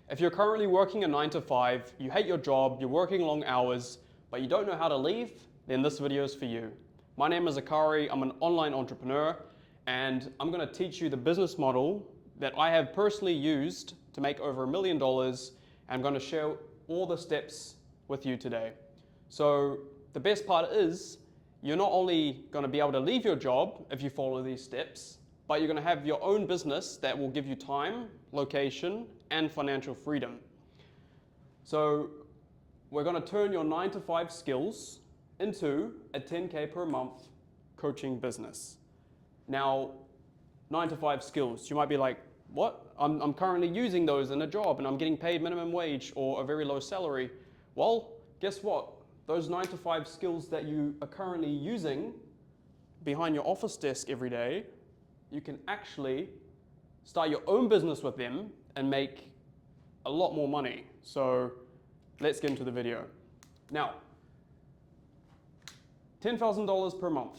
If you're currently working a 9 to 5, you hate your job, you're working long hours, but you don't know how to leave, then this video is for you. My name is Akari, I'm an online entrepreneur, and I'm going to teach you the business model that I have personally used to make over $1 million, and I'm going to share all the steps with you today. So the best part is, you're not only going to be able to leave your job if you follow these steps, but you're going to have your own business that will give you time, location, and financial freedom. So we're going to turn your 9 to 5 skills into a 10K per month coaching business. Now, 9 to 5 skills, you might be like, what? I'm currently using those in a job and I'm getting paid minimum wage or a very low salary. Well, guess what? Those 9 to 5 skills that you are currently using behind your office desk every day, you can actually start your own business with them and make a lot more money. So let's get into the video. Now, $10,000 per month.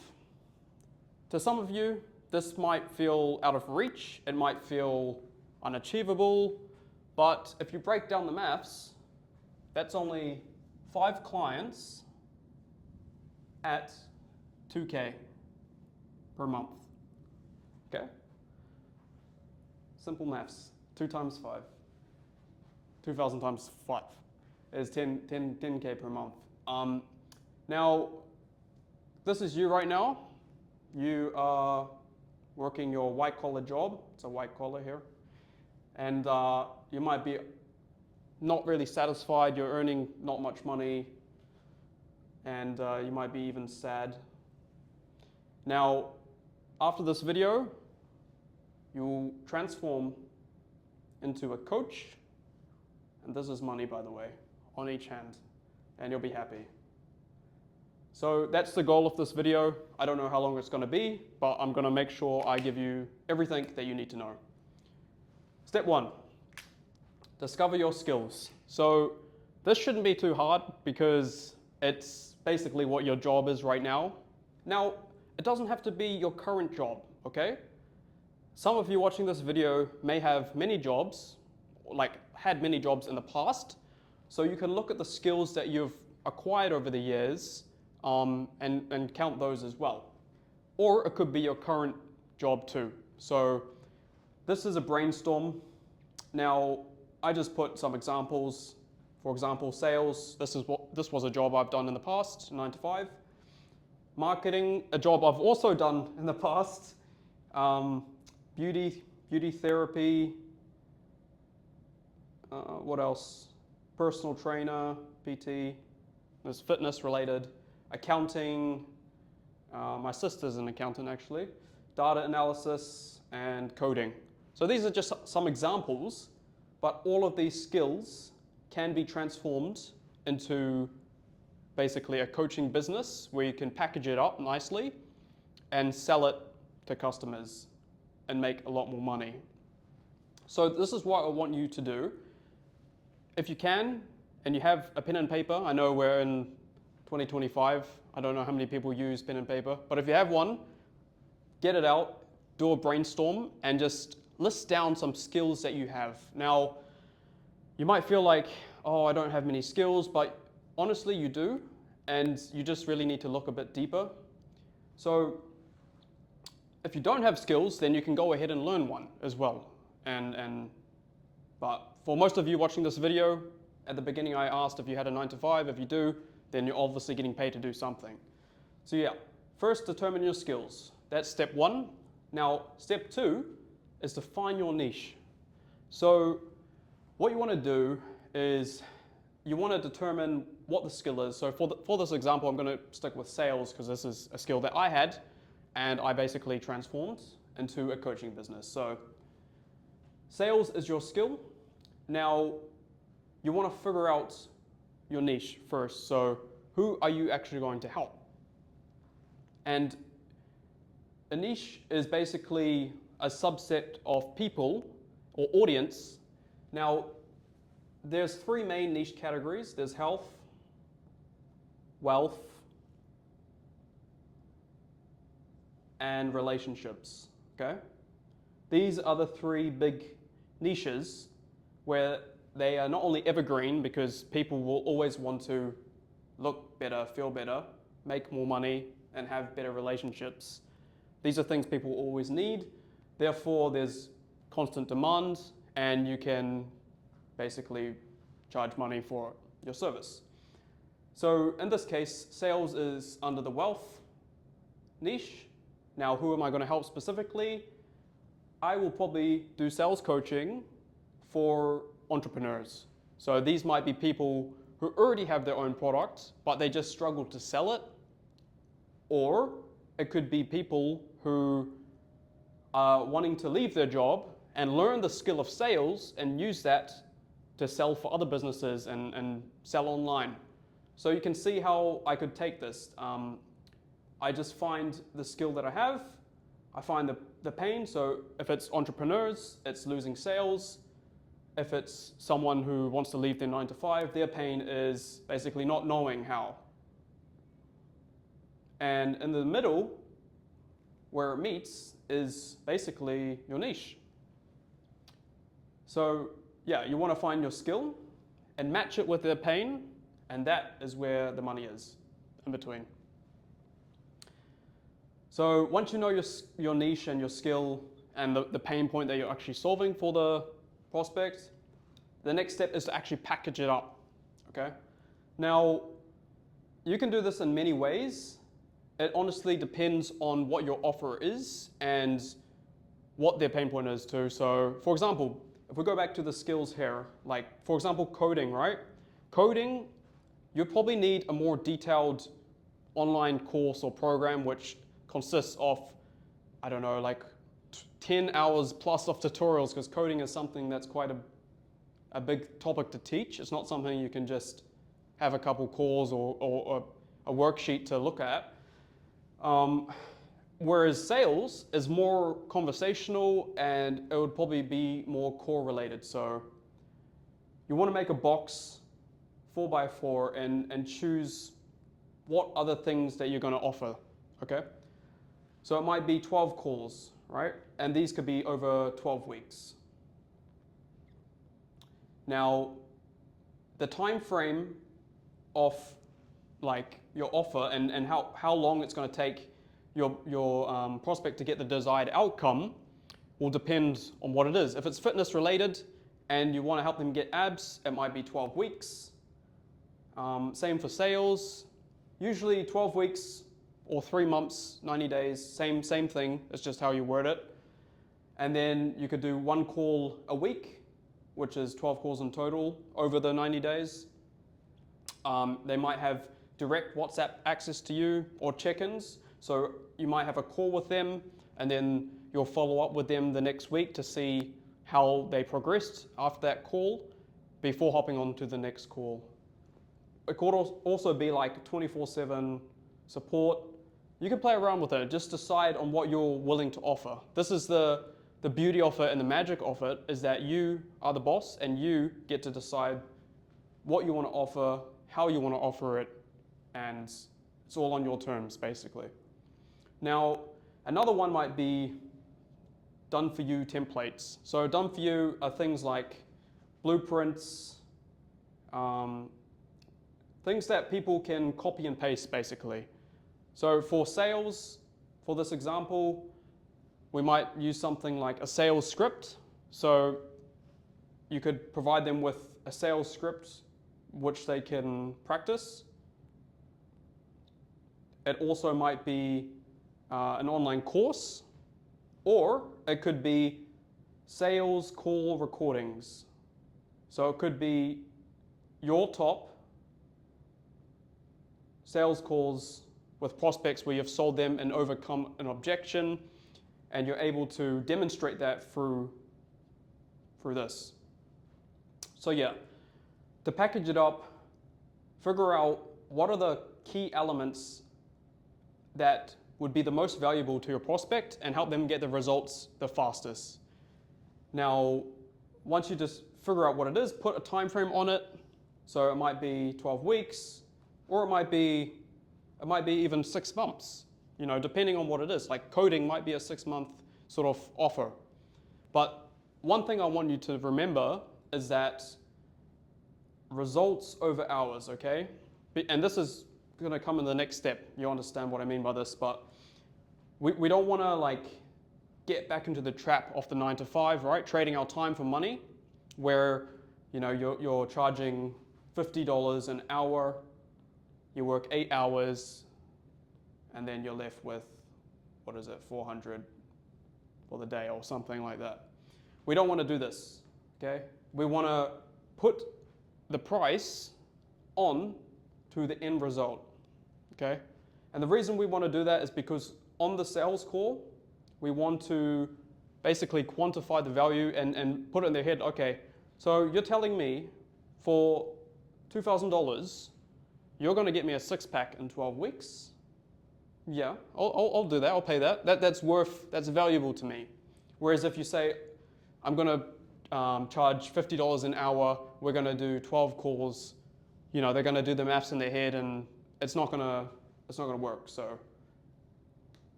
To some of you, this might feel out of reach, it might feel unachievable, but if you break down the maths, that's only 5 clients at 2K per month. Okay? Simple maths. 2 times 5. 2,000 times 5 is 10K per month. Now, this is you right now. You are working your white-collar job. It's a white collar here. And you might be not really satisfied. You're earning not much money. And you might be even sad. Now, after this video, you'll transform into a coach. And this is money, by the way, on each hand. And you'll be happy. So that's the goal of this video. I don't know how long it's going to be, but I'm going to make sure I give you everything that you need to know. Step 1, discover your skills. So this shouldn't be too hard because it's basically what your job is right now. Now, it doesn't have to be your current job, okay? Some of you watching this video may have many jobs, like had many jobs in the past, so you can look at the skills that you've acquired over the years and count those as well. Or it could be your current job too. So this is a brainstorm. Now, I just put some examples. For example, sales, this was a job I've done in the past, 9 to 5. Marketing, a job I've also done in the past. Beauty therapy, what else? Personal trainer, PT, there's fitness related, accounting, my sister's an accountant actually, data analysis, and coding. So these are just some examples, but all of these skills can be transformed into basically a coaching business where you can package it up nicely and sell it to customers and make a lot more money. So this is what I want you to do. If you can, and you have a pen and paper, I know we're in 2025, I don't know how many people use pen and paper, but if you have one, get it out, do a brainstorm, and just list down some skills that you have. Now, you might feel like, oh, I don't have many skills, but honestly you do, and you just really need to look a bit deeper. So if you don't have skills, then you can go ahead and learn one as well. But for most of you watching this video, at the beginning I asked if you had a 9 to 5. If you do, then you're obviously getting paid to do something. So yeah, first determine your skills. That's step 1. Now, step 2 is to find your niche. So what you want to do is you want to determine what the skill is. So for this example, I'm going to stick with sales because this is a skill that I had and I basically transformed into a coaching business. So sales is your skill. Now, you want to figure out your niche first. So who are you actually going to help? And a niche is basically a subset of people or audience. Now, there's 3 main niche categories. There's health, wealth, and relationships, okay? These are the 3 big niches where they are not only evergreen because people will always want to look better, feel better, make more money, and have better relationships. These are things people always need. Therefore, there's constant demand, and you can basically charge money for your service. So in this case, sales is under the wealth niche. Now, who am I going to help specifically? I will probably do sales coaching for entrepreneurs. So these might be people who already have their own product, but they just struggle to sell it. Or it could be people who are wanting to leave their job and learn the skill of sales and use that to sell for other businesses and sell online. So you can see how I could take this. I just find the skill that I have, I find the pain. So if it's entrepreneurs, it's losing sales. If it's someone who wants to leave their 9 to 5, their pain is basically not knowing how. And in the middle, where it meets, is basically your niche. So yeah, you want to find your skill and match it with their pain, and that is where the money is, in between. So once you know your niche and your skill and the pain point that you're actually solving for the prospect, the next step is to actually package it up, okay? Now, you can do this in many ways. It honestly depends on what your offer is and what their pain point is too. So for example, if we go back to the skills here, like for example, coding, right? Coding, you probably need a more detailed online course or program which consists of, I don't know, like 10 hours plus of tutorials, because coding is something that's quite a big topic to teach. It's not something you can just have a couple calls or a worksheet to look at. Whereas sales is more conversational and it would probably be more core related. So you want to make a box 4x4 and choose what other things that you're going to offer, okay? So it might be 12 calls, right? And these could be over 12 weeks. Now, the time frame of like your offer and how long it's going to take your prospect to get the desired outcome will depend on what it is. If it's fitness related and you want to help them get abs, it might be 12 weeks. Same for sales. Usually 12 weeks or 3 months, 90 days, same thing. It's just how you word it. And then you could do 1 call a week, which is 12 calls in total over the 90 days. They might have direct WhatsApp access to you or check-ins. So you might have a call with them and then you'll follow up with them the next week to see how they progressed after that call before hopping on to the next call. It could also be like 24/7 support. You can play around with it. Just decide on what you're willing to offer. This is the beauty of it and the magic of it, is that you are the boss and you get to decide what you want to offer, how you want to offer it, and it's all on your terms, basically. Now, another one might be done-for-you templates. So done-for-you are things like blueprints, things that people can copy and paste, basically. So for sales, for this example, we might use something like a sales script. So you could provide them with a sales script which they can practice. It also might be an online course, or it could be sales call recordings. So it could be your top sales calls with prospects where you've sold them and overcome an objection, and you're able to demonstrate that through this. So yeah, to package it up, figure out what are the key elements that would be the most valuable to your prospect and help them get the results the fastest. Now, once you just figure out what it is, put a time frame on it. So it might be 12 weeks, or it might be even 6 months, you know, depending on what it is. Like coding might be a 6-month sort of offer. But one thing I want you to remember is that results over hours, okay? And this is going to come in the next step. You understand what I mean by this, but we don't want to like get back into the trap of the 9 to 5, right? Trading our time for money, where you're charging $50 an hour, you work 8 hours, and then you're left with, what is it, 400 for the day or something like that. We don't want to do this, okay? We want to put the price on to the end result, okay? And the reason we want to do that is because on the sales call, we want to basically quantify the value and put it in their head, okay, so you're telling me for $2,000, you're going to get me a six-pack in 12 weeks? Yeah, I'll do that, I'll pay that. That's valuable to me. Whereas if you say, I'm going to charge $50 an hour, we're going to do 12 calls, they're going to do the maths in their head and it's not going to work. So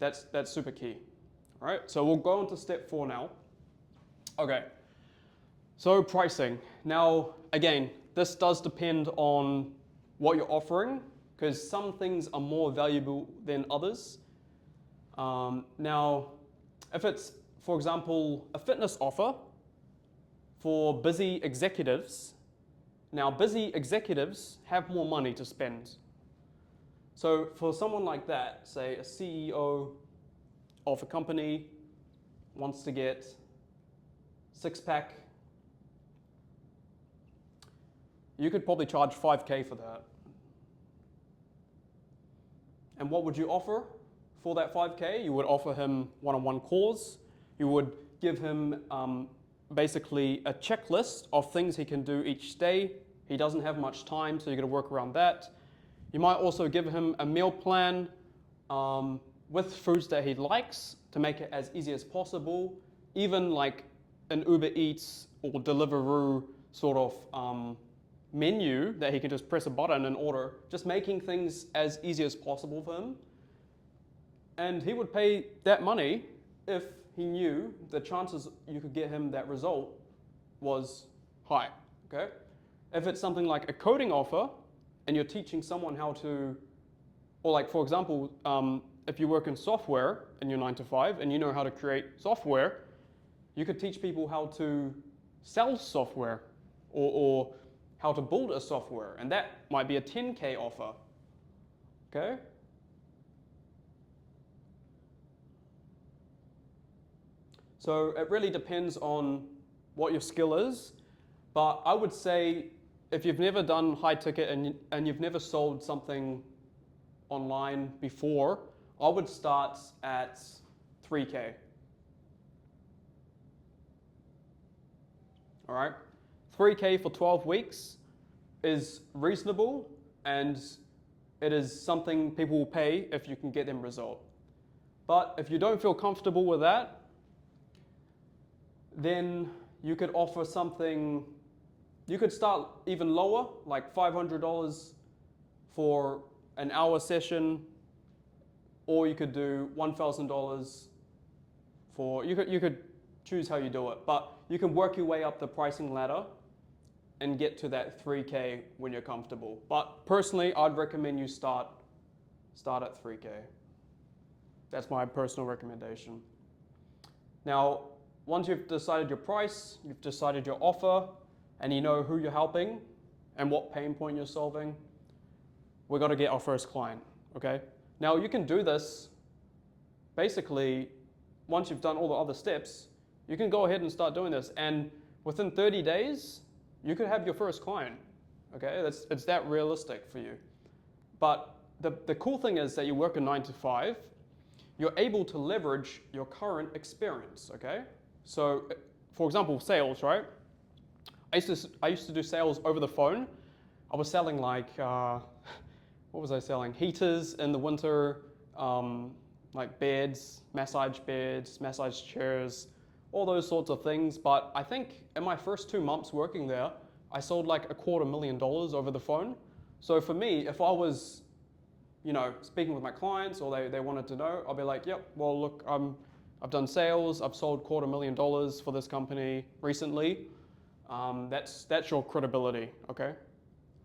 that's super key. All right, so we'll go on to step 4 now. Okay, so pricing. Now, again, this does depend on what you're offering, because some things are more valuable than others. Now, if it's, for example, a fitness offer for busy executives, now busy executives have more money to spend. So for someone like that, say a CEO of a company wants to get six-pack, you could probably charge $5K for that. And what would you offer for that $5K? You would offer him one-on-one calls. You would give him basically a checklist of things he can do each day. He doesn't have much time, so you're going to work around that. You might also give him a meal plan with foods that he likes to make it as easy as possible. Even like an Uber Eats or Deliveroo sort of menu that he can just press a button and order, just making things as easy as possible for him. And he would pay that money if he knew the chances you could get him that result was high, okay? If it's something like a coding offer and you're teaching someone how to, or like for example, if you work in software in your 9 to 5 and you know how to create software, you could teach people how to sell software or how to build a software, and that might be a 10K offer, okay? So it really depends on what your skill is, but I would say if you've never done high ticket and you've never sold something online before, I would start at 3K. All right? 3K for 12 weeks is reasonable, and it is something people will pay if you can get them result. But if you don't feel comfortable with that, then you could offer something, you could start even lower, like $500 for an hour session, or you could do $1,000 for, you could choose how you do it, but you can work your way up the pricing ladder and get to that 3K when you're comfortable. But personally, I'd recommend you start at 3K. That's my personal recommendation. Now, once you've decided your price, you've decided your offer, and you know who you're helping and what pain point you're solving, we've got to get our first client, okay? Now, you can do this basically once you've done all the other steps. You can go ahead and start doing this, and within 30 days, you could have your first client, okay? It's that realistic for you. But the cool thing is that you work a 9 to 5, you're able to leverage your current experience, okay? So, for example, sales, right? I used to do sales over the phone. I was selling like, what was I selling? Heaters in the winter, like beds, massage chairs, all those sorts of things. But I think in my first 2 months working there, I sold like $250,000 over the phone. So for me, if I was, speaking with my clients or they wanted to know, I'll be like, yep, well, look, I've done sales, I've sold $250,000 for this company recently. That's your credibility, okay?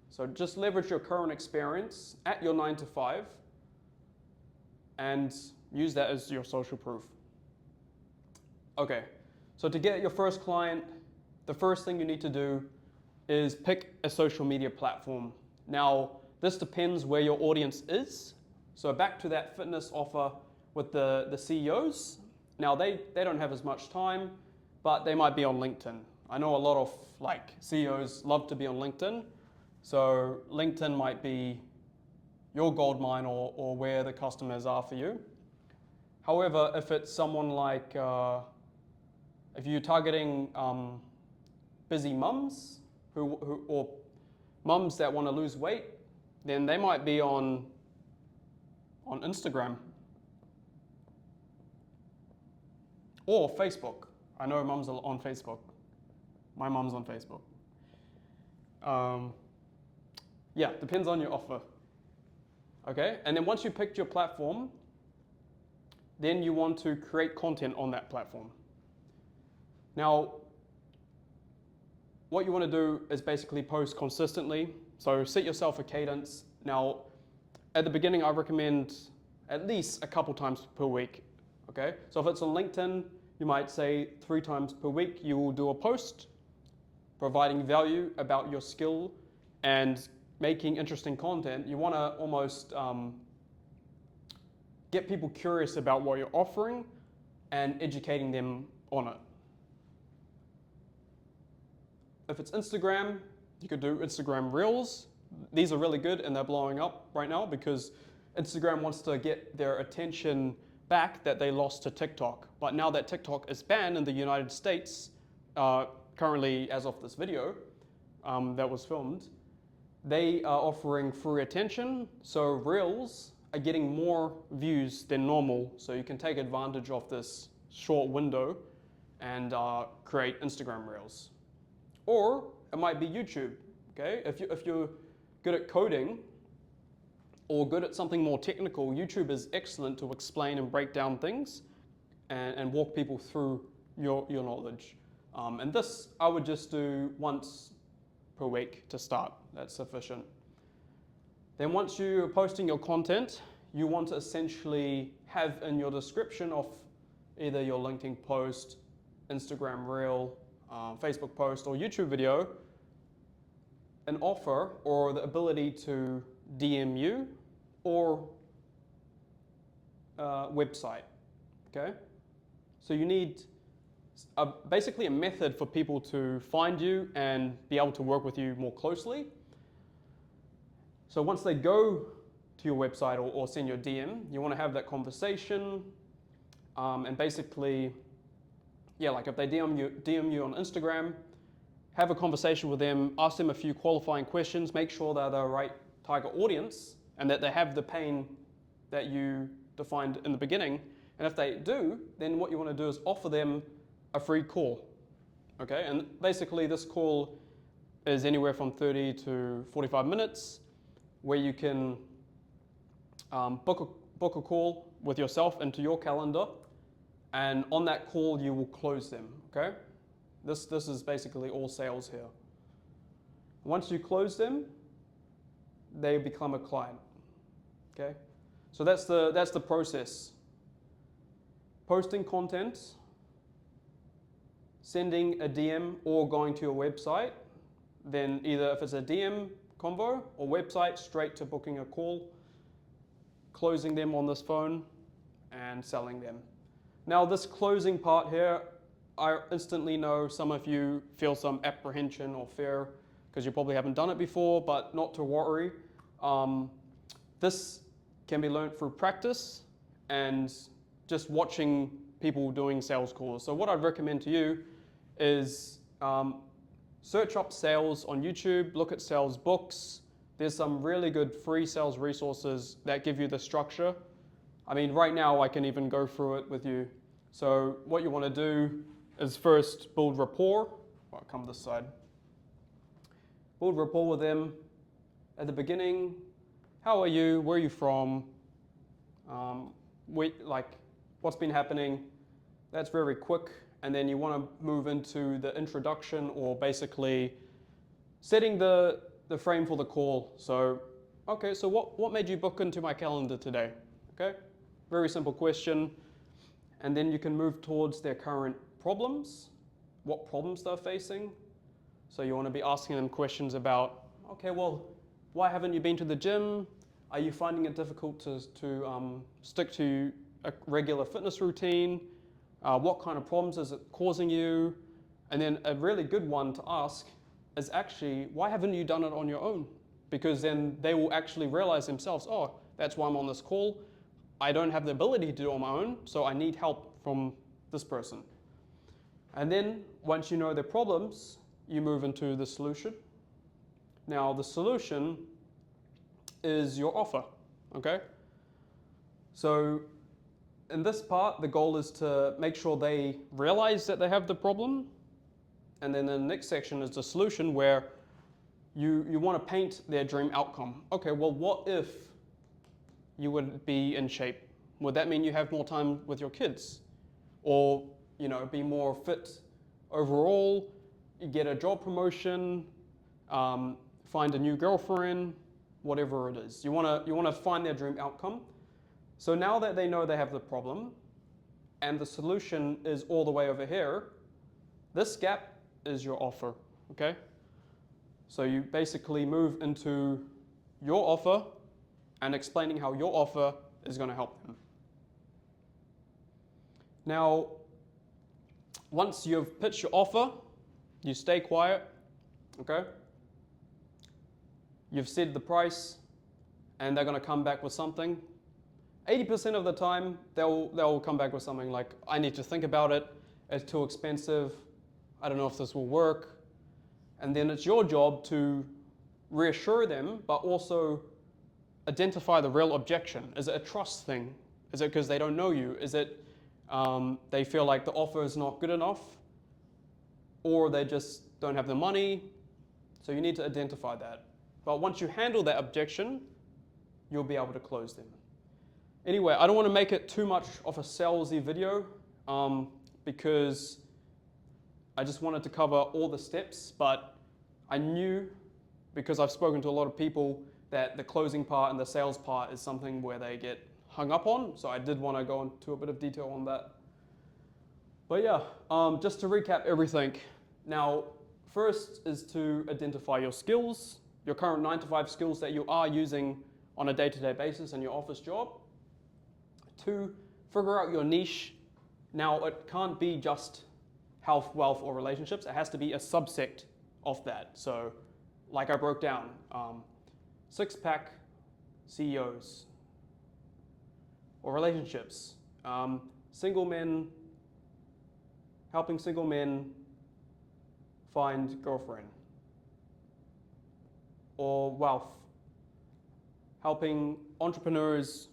So just leverage your current experience at your 9 to 5 and use that as your social proof. Okay, so to get your first client, the first thing you need to do is pick a social media platform. Now, this depends where your audience is. So back to that fitness offer with the CEOs. Now, they don't have as much time, but they might be on LinkedIn. I know a lot of CEOs love to be on LinkedIn. So LinkedIn might be your gold mine or where the customers are for you. However, if it's someone like, if you're targeting busy mums or mums that want to lose weight, then they might be on Instagram or Facebook. I know mums are on Facebook. My mum's on Facebook. Yeah, depends on your offer. Okay, and then once you picked your platform, then you want to create content on that platform. Now, what you want to do is basically post consistently. So set yourself a cadence. Now, at the beginning, I recommend at least a couple times per week. Okay, so if it's on LinkedIn, you might say 3 times per week you will do a post providing value about your skill and making interesting content. You want to almost get people curious about what you're offering and educating them on it. If it's Instagram, you could do Instagram Reels. These are really good and they're blowing up right now because Instagram wants to get their attention back that they lost to TikTok. But now that TikTok is banned in the United States, currently as of this video that was filmed, they are offering free attention. So Reels are getting more views than normal. So you can take advantage of this short window and create Instagram Reels. Or it might be YouTube. Okay, if you're good at coding or good at something more technical, YouTube is excellent to explain and break down things and walk people through your knowledge. And this I would just do once per week to start. That's sufficient. Then once you're posting your content, you want to essentially have in your description of either your LinkedIn post, Instagram Reel, Facebook post, or YouTube video, an offer or the ability to DM you or website. Okay? So you need basically a method for people to find you and be able to work with you more closely. So once they go to your website or send you a DM, you want to have that conversation and basically, yeah, like if they DM you on Instagram, have a conversation with them, ask them a few qualifying questions, make sure they're the right target audience and that they have the pain that you defined in the beginning. And if they do, then what you want to do is offer them a free call. Okay, and basically this call is anywhere from 30 to 45 minutes where you can book a call with yourself into your calendar, and on that call you will close them. Okay, this is basically all sales here. Once you close them, they become a client. Okay, so that's the process. Posting content, sending a DM or going to your website, then either if it's a DM convo or website, straight to booking a call, closing them on this phone and selling them. Now this closing part here, I instantly know some of you feel some apprehension or fear because you probably haven't done it before, but not to worry. This can be learned through practice and just watching people doing sales calls. So what I'd recommend to you is search up sales on YouTube, look at sales books. There's some really good free sales resources that give you the structure. I mean, right now I can even go through it with you. So what you want to do is first build rapport. I'll come this side. Build rapport with them at the beginning. How are you? Where are you from? What's been happening? That's very quick. And then you want to move into the introduction or basically setting the the frame for the call. So, okay, so what made you book into my calendar today? Okay, very simple question. And then you can move towards their current problems, what problems they're facing. So you want to be asking them questions about, okay, well, why haven't you been to the gym? Are you finding it difficult to stick to a regular fitness routine? What kind of problems is it causing you? And then a really good one to ask is actually, why haven't you done it on your own? Because then they will actually realize themselves, oh, that's why I'm on this call. I don't have the ability to do it on my own, so I need help from this person. And then once you know their problems, you move into the solution. Now the solution is your offer, okay? So in this part, the goal is to make sure they realize that they have the problem. And then the next section is the solution, where you want to paint their dream outcome. Okay, well, what if you would be in shape? Would that mean you have more time with your kids? Or, be more fit overall, you get a job promotion, find a new girlfriend, whatever it is. You want to find their dream outcome. So now that they know they have the problem and the solution is all the way over here, this gap is your offer, okay? So you basically move into your offer and explaining how your offer is going to help them. Now, once you've pitched your offer, you stay quiet, okay? You've said the price, and they're going to come back with something. 80% of the time, they'll come back with something like, I need to think about it, it's too expensive, I don't know if this will work. And then it's your job to reassure them, but also identify the real objection. Is it a trust thing? Is it because they don't know you? Is it they feel like the offer is not good enough? Or they just don't have the money? So you need to identify that. But once you handle that objection, you'll be able to close them. Anyway, I don't want to make it too much of a salesy video because I just wanted to cover all the steps, but I knew, because I've spoken to a lot of people, that the closing part and the sales part is something where they get hung up on, so I did want to go into a bit of detail on that. But yeah, just to recap everything. Now, first is to identify your skills, your current 9-to-5 skills that you are using on a day-to-day basis in your office job. 2, figure out your niche. Now, it can't be just health, wealth, or relationships. It has to be a subsect of that. So, like I broke down, six-pack CEOs, or relationships, single men, helping single men find girlfriend, or wealth, helping entrepreneurs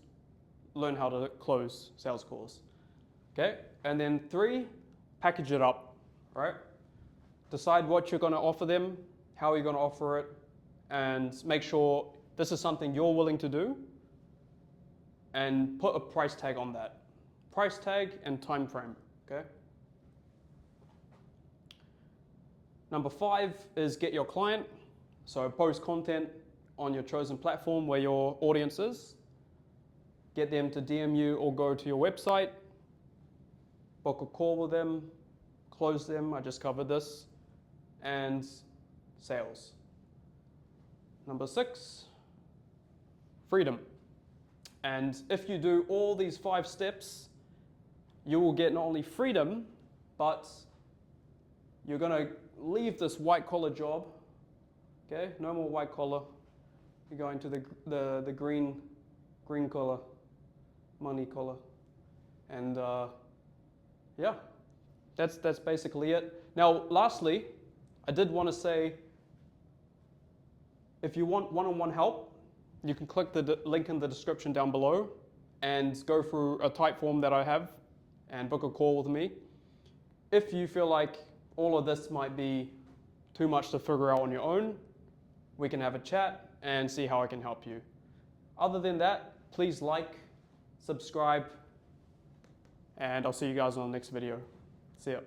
learn how to close sales calls. Okay, and then 3, package it up, right? Decide what you're going to offer them, how you're going to offer it, and make sure this is something you're willing to do, and put a price tag on that. Price tag and time frame, okay? Number 5 is get your client. So post content on your chosen platform where your audience is. Get them to DM you or go to your website. Book a call with them. Close them, I just covered this. And sales. Number 6, freedom. And if you do all these 5 steps, you will get not only freedom, but you're going to leave this white collar job. Okay, no more white collar. You're going to the green collar, money collar, and yeah, that's basically it. Now, lastly, I did want to say, if you want one-on-one help, you can click the link in the description down below and go through a type form that I have and book a call with me. If you feel like all of this might be too much to figure out on your own, we can have a chat and see how I can help you. Other than that, please like, subscribe, and I'll see you guys on the next video. See ya.